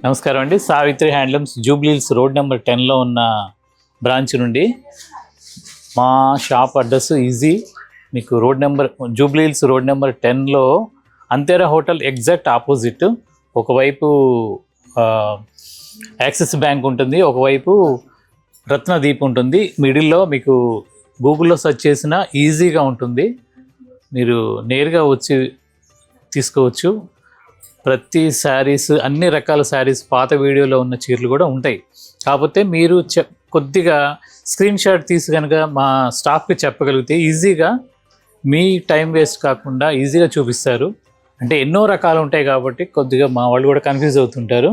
నమస్కారం అండి. Savitri handlooms Jubilee Hills road number 10లో ఉన్న బ్రాంచ్ నుండి మా షాప్ అడ్రస్ ఈజీ. మీకు జూబ్లీహిల్స్ రోడ్ నెంబర్ 10లో అంతేరా హోటల్ ఎగ్జాక్ట్ ఆపోజిట్. ఒకవైపు యాక్సిస్ బ్యాంక్ ఉంటుంది, ఒకవైపు రత్నదీప్ ఉంటుంది. మిడిల్లో మీకు గూగుల్లో సెర్చ్ చేసినా ఈజీగా ఉంటుంది. మీరు నేరుగా వచ్చి తీసుకోవచ్చు. ప్రతి శారీస్, అన్ని రకాల శారీస్, పాత వీడియోలో ఉన్న చీరలు కూడా ఉంటాయి. కాకపోతే మీరు కొద్దిగా స్క్రీన్ షాట్ తీసి కనుక మా స్టాఫ్కి చెప్పగలిగితే ఈజీగా, మీ టైం వేస్ట్ కాకుండా ఈజీగా చూపిస్తారు. అంటే ఎన్నో రకాలు ఉంటాయి కాబట్టి కొద్దిగా మా వాళ్ళు కూడా కన్ఫ్యూజ్ అవుతుంటారు.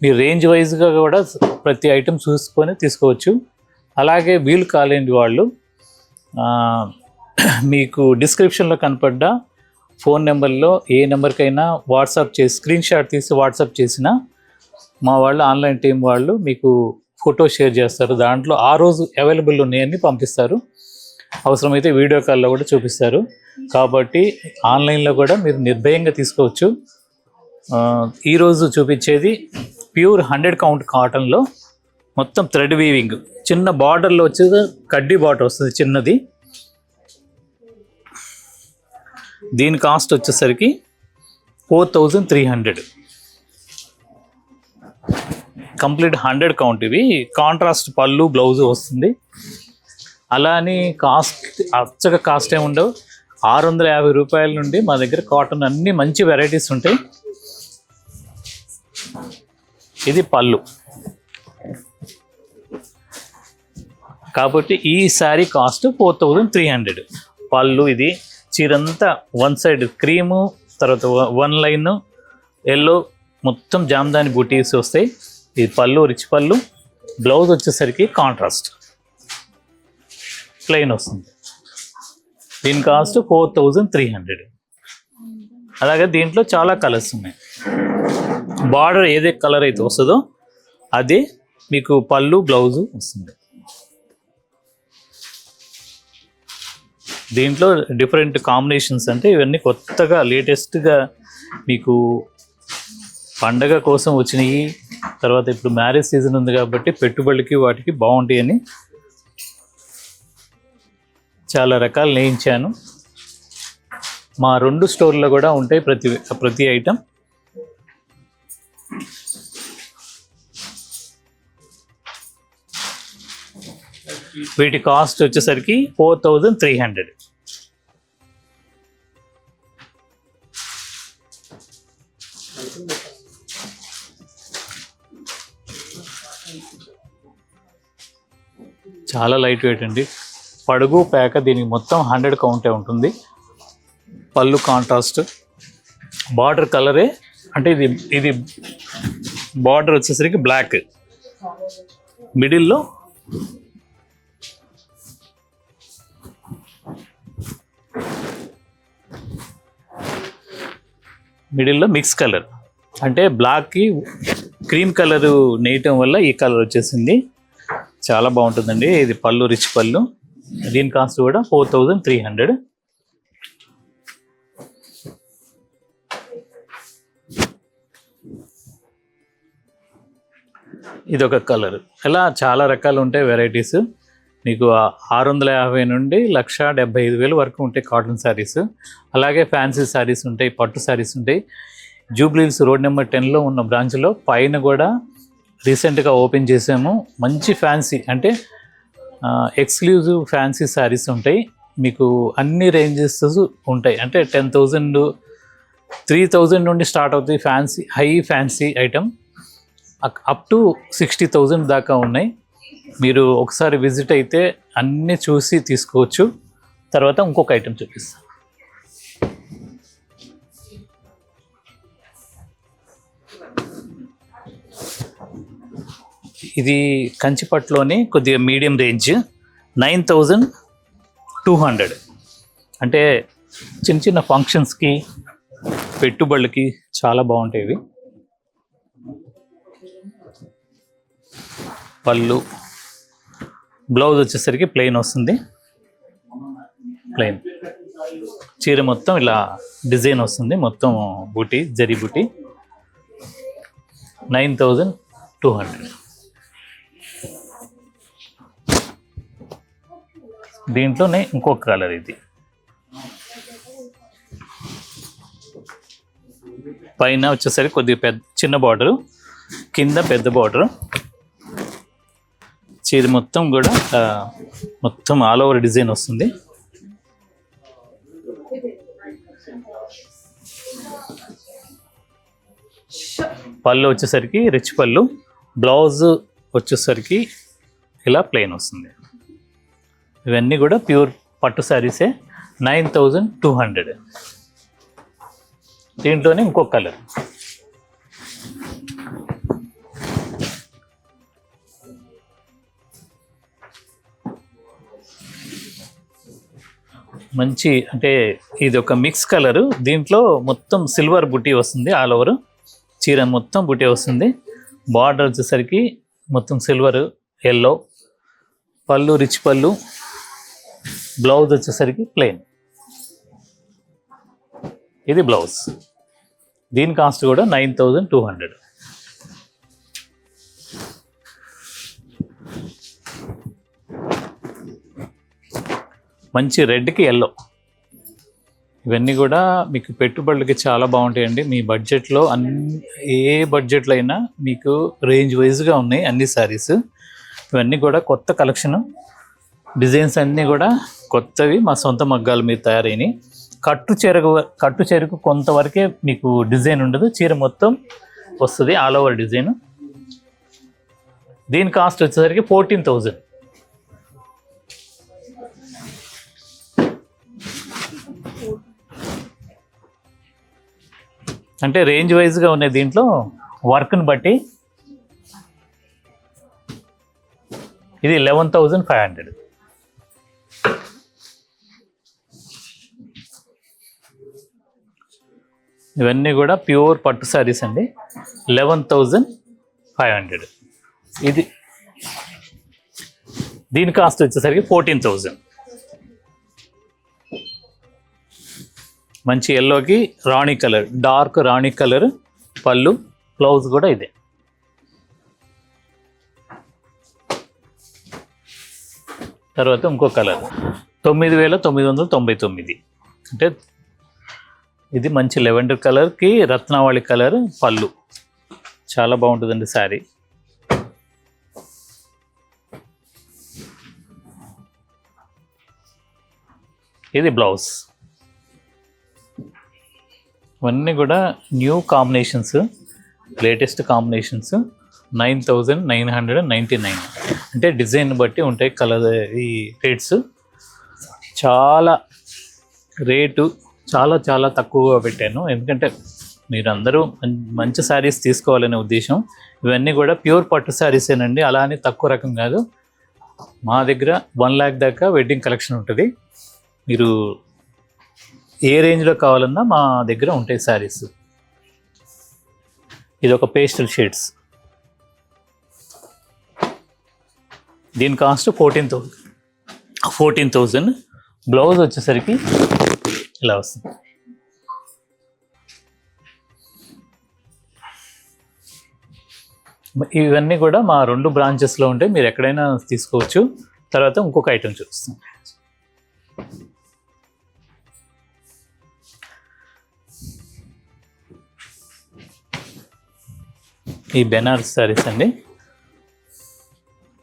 మీరు రేంజ్ వైజ్గా కూడా ప్రతి ఐటెం చూసుకొని తీసుకోవచ్చు. అలాగే వీలు కాలేని వాళ్ళు మీకు డిస్క్రిప్షన్లో కనపడ్డ ఫోన్ నెంబర్లో ఏ నెంబర్కైనా వాట్సాప్ చేసి స్క్రీన్ షాట్ తీసి వాట్సాప్ చేసినా మా వాళ్ళు, ఆన్లైన్ టీం వాళ్ళు మీకు ఫోటో షేర్ చేస్తారు. దాంట్లో ఆ రోజు అవైలబుల్ ఉన్నాయని పంపిస్తారు. అవసరమైతే వీడియో కాల్లో కూడా చూపిస్తారు. కాబట్టి ఆన్లైన్లో కూడా మీరు నిర్భయంగా తీసుకోవచ్చు. ఈరోజు చూపించేది ప్యూర్ 100 కౌంట్ కాటన్లో మొత్తం థ్రెడ్ వీవింగ్, చిన్న బార్డర్లో వచ్చేది కడ్డీ బార్డర్ వస్తుంది చిన్నది. దీని కాస్ట్ వచ్చేసరికి 4300. Complete 100 count. ఇవి కాంట్రాస్ట్ పళ్ళు, బ్లౌజ్ వస్తుంది. అలా అని అచ్చగా కాస్ట్ ఏమి ఉండవు. 650 రూపాయల నుండి మా దగ్గర కాటన్ అన్ని మంచి వెరైటీస్ ఉంటాయి. ఇది పళ్ళు. కాబట్టి ఈ శారీ కాస్ట్ 4300. పళ్ళు ఇది. చీరంతా వన్ సైడ్ క్రీము, తర్వాత వన్ లైన్ ఎల్లో, మొత్తం జామ్దాని బూటీస్ వస్తాయి. ఇది పళ్ళు, రిచ్ పళ్ళు. బ్లౌజ్ వచ్చేసరికి కాంట్రాస్ట్ ప్లెయిన్ వస్తుంది. దీని కాస్ట్ 4300. అలాగే దీంట్లో చాలా కలర్స్ ఉన్నాయి. బార్డర్ ఏదే కలర్ అయితే వస్తుందో అదే మీకు పళ్ళు, బ్లౌజు వస్తుంది. దీంట్లో డిఫరెంట్ కాంబినేషన్స్, అంటే ఇవన్నీ కొత్తగా లేటెస్ట్గా మీకు పండగ కోసం వచ్చినాయి. తర్వాత ఇప్పుడు మ్యారేజ్ సీజన్ ఉంది కాబట్టి పెట్టుబడికి వాటికి బాగుంటాయని చాలా రకాలు నేయించాను. మా 2 స్టోర్లో కూడా ఉంటాయి ప్రతి ఐటెం. వీటి కాస్ట్ వచ్చేసరికి 4300. చాలా లైట్ వెయిట్ అండి. పడుగు ప్యాక దీనికి మొత్తం 100 కౌంటే ఉంటుంది. పళ్ళు కాంట్రాస్ట్, బార్డర్ కలరే, అంటే ఇది బార్డర్ వచ్చేసరికి బ్లాక్, మిడిల్లో మిక్స్ కలర్, అంటే బ్లాక్కి క్రీమ్ కలరు నేయటం వల్ల ఈ కలర్ వచ్చేసింది. చాలా బాగుంటుందండి. ఇది పళ్ళు, రిచ్ పళ్ళు. దీని కాస్ట్ కూడా 4300. ఇదొక కలర్. ఇలా చాలా రకాలు ఉంటాయి వెరైటీస్. మీకు 650 నుండి 1,75,000 వరకు ఉంటాయి కాటన్ శారీస్. అలాగే ఫ్యాన్సీ శారీస్ ఉంటాయి, పట్టు శారీస్ ఉంటాయి. జూబ్లీహిల్స్ రోడ్ నెంబర్ 10లో ఉన్న బ్రాంచ్లో పైన కూడా రీసెంట్గా ఓపెన్ చేసాము. మంచి ఫ్యాన్సీ, అంటే ఎక్స్క్లూజివ్ ఫ్యాన్సీ శారీస్ ఉంటాయి. మీకు అన్ని రేంజెస్ ఉంటాయి. అంటే 10,000, 3,000 నుండి స్టార్ట్ అవుతాయి fancy, high fancy item, up to 60,000 దాకా ఉన్నాయి. మీరు ఒకసారి విజిట్ అయితే అన్నీ చూసి తీసుకోవచ్చు. తర్వాత ఇంకొక ఐటెం చూపిస్తాను. ఇది కంచిపట్టులోని కొద్దిగా మీడియం రేంజ్, 9200. అంటే చిన్న చిన్న ఫంక్షన్స్కి, పెట్టుబడులకి చాలా బాగుంటాయి. పళ్ళు, బ్లౌజ్ వచ్చేసరికి ప్లెయిన్ వస్తుంది. ప్లెయిన్ చీర మొత్తం ఇలా డిజైన్ వస్తుంది, మొత్తం బూటీ, జరీ బూటీ. 9,200. దీంట్లోనే ఇంకొక కలర్ ఇది. పైన వచ్చేసరికి కొద్దిగా చిన్న బార్డరు, కింద పెద్ద బార్డరు. చీర మొత్తం కూడా మొత్తం ఆల్ ఓవర్ డిజైన్ వస్తుంది. పళ్ళు వచ్చేసరికి రిచ్ పళ్ళు, బ్లౌజ్ వచ్చేసరికి ఇలా ప్లెయిన్ వస్తుంది. ఇవన్నీ కూడా ప్యూర్ పట్టు శారీసే. 9,200. దీంట్లోనే ఇంకొక కలర్. మంచి అంటే ఇది ఒక మిక్స్ కలరు. దీంట్లో మొత్తం సిల్వర్ బుటీ వస్తుంది, ఆల్ ఓవర్ చీర మొత్తం బుటీ వస్తుంది. బార్డర్ వచ్చేసరికి మొత్తం సిల్వర్ ఎల్లో, పళ్ళు రిచ్ పళ్ళు, బ్లౌజ్ వచ్చేసరికి ప్లెయిన్. ఇది బ్లౌజ్. దీని కాస్ట్ కూడా 9,200. మంచి రెడ్కి ఎల్లో. ఇవన్నీ కూడా మీకు పెట్టుబడులకి చాలా బాగుంటాయండి. మీ బడ్జెట్లో ఏ బడ్జెట్లో అయినా మీకు రేంజ్ వైజ్గా ఉన్నాయి అన్ని శారీస్. ఇవన్నీ కూడా కొత్త కలెక్షను. డిజైన్స్ అన్నీ కూడా కొత్తవి, మా సొంత మగ్గాల మీద తయారైనవి. కట్టు చెరకు కొంతవరకే మీకు డిజైన్ ఉండదు, చీర మొత్తం వస్తుంది ఆల్ ఓవర్ డిజైన్. దీని కాస్ట్ వచ్చేసరికి 14,000. అంటే రేంజ్ వైజ్గా ఉన్నాయి దీంట్లో వర్క్ని బట్టి. ఇది 11,500. ఇవన్నీ కూడా ప్యూర్ పట్టు శారీస్ అండి. 11,500. ఇది దీని కాస్ట్ వచ్చేసరికి 14,000. మంచి ఎల్లోకి రాణి కలర్, డార్క్ రాణి కలర్ పళ్ళు, బ్లౌజ్ కూడా ఇదే. తర్వాత ఇంకో కలర్ 9,999. అంటే ఇది మంచి లెవెండర్ కలర్కి రత్నావళి కలర్ పళ్ళు. చాలా బాగుంటుందండి శారీ. ఇది బ్లౌజ్. ఇవన్నీ కూడా న్యూ కాంబినేషన్స్, లేటెస్ట్ కాంబినేషన్స్. 9,999. అంటే డిజైన్ బట్టి ఉంటాయి కలర్, ఈ రేట్స్. చాలా రేటు చాలా చాలా తక్కువగా పెట్టాను, ఎందుకంటే మీరందరూ మంచి శారీస్ తీసుకోవాలనే ఉద్దేశం. ఇవన్నీ కూడా ప్యూర్ పట్టు శారీసేనండి, అలా అని తక్కువ రకం కాదు. మా దగ్గర 1 lakh దాకా వెడ్డింగ్ కలెక్షన్ ఉంటుంది. మీరు ఏ రేంజ్లో కావాలన్నా మా దగ్గర ఉంటాయి శారీస్. ఇది ఒక పేస్టల్ షేడ్స్. దీని కాస్ట్ 14,000. బ్లౌజ్ వచ్చేసరికి ఇలా వస్తుంది. ఇవన్నీ కూడా మా 2 బ్రాంచెస్లో ఉంటాయి, మీరు ఎక్కడైనా తీసుకోవచ్చు. తర్వాత ఇంకొక ఐటెం చూపిస్తాం. ఈ బెనారస్ శారీస్ అండి.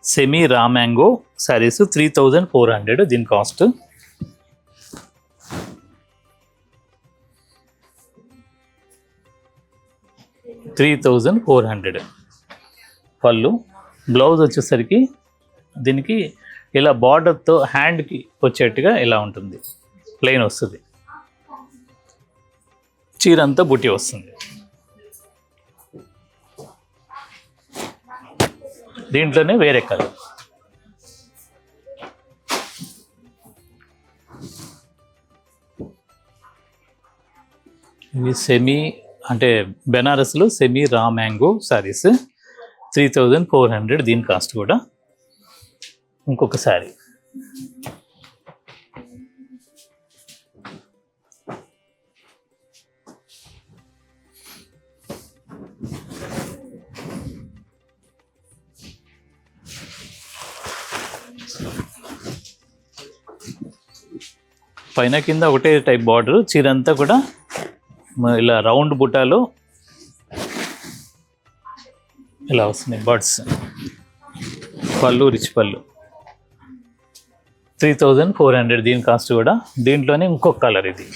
Semi raw mango saris 3,400. దీని కాస్ట్. $3,400. పళ్ళు, బ్లౌజ్ వచ్చేసరికి దీనికి ఇలా బార్డర్తో హ్యాండ్కి వచ్చేట్టుగా ఇలా ఉంటుంది, ప్లెయిన్ వస్తుంది. చీర అంతా బుట్టి వస్తుంది. దీంట్లోనే వేరే కలర్. ఇవి సెమీ అంటే బెనారస్లో సెమీ రా మ్యాంగో శారీస్ 3,400. దీని కాస్ట్ కూడా. ఇంకొక శారీ పైన కింద ఒకటే టైప్ బార్డర్, చీర అంతా కూడా ఇలా రౌండ్ బుట్టాలు ఇలా వస్తున్నాయి బర్డ్స్. పళ్ళు రిచ్ పళ్ళు 3400 దీని కాస్ట్ కూడా. దీంట్లోనే ఇంకొక కలర్, ఇది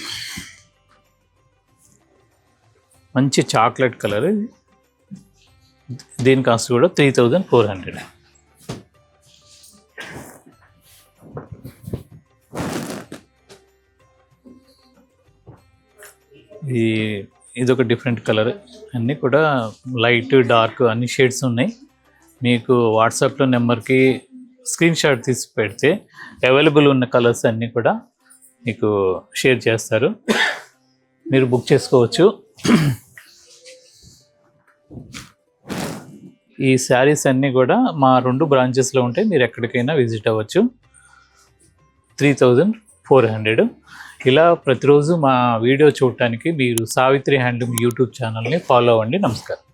మంచి చాక్లెట్ కలర్, దీని కాస్ట్ కూడా 3400. ఇదొక డిఫరెంట్ కలర్. అన్నీ కూడా లైట్ డార్క్ అన్ని షేడ్స్ ఉన్నాయి. మీకు వాట్సాప్లో నెంబర్కి స్క్రీన్ షాట్ తీసి పెడితే అవైలబుల్ ఉన్న కలర్స్ అన్నీ కూడా మీకు షేర్ చేస్తారు, మీరు బుక్ చేసుకోవచ్చు. ఈ శారీస్ అన్నీ కూడా మా 2 బ్రాంచెస్లో ఉంటాయి, మీరు ఎక్కడికైనా విజిట్ అవ్వచ్చు. 3400. ఇలా ప్రతిరోజు మా వీడియో చూడటానికి మీరు సావిత్రి హ్యాండ్లూమ్ యూట్యూబ్ ఛానల్ని ఫాలో అవ్వండి. నమస్కారం.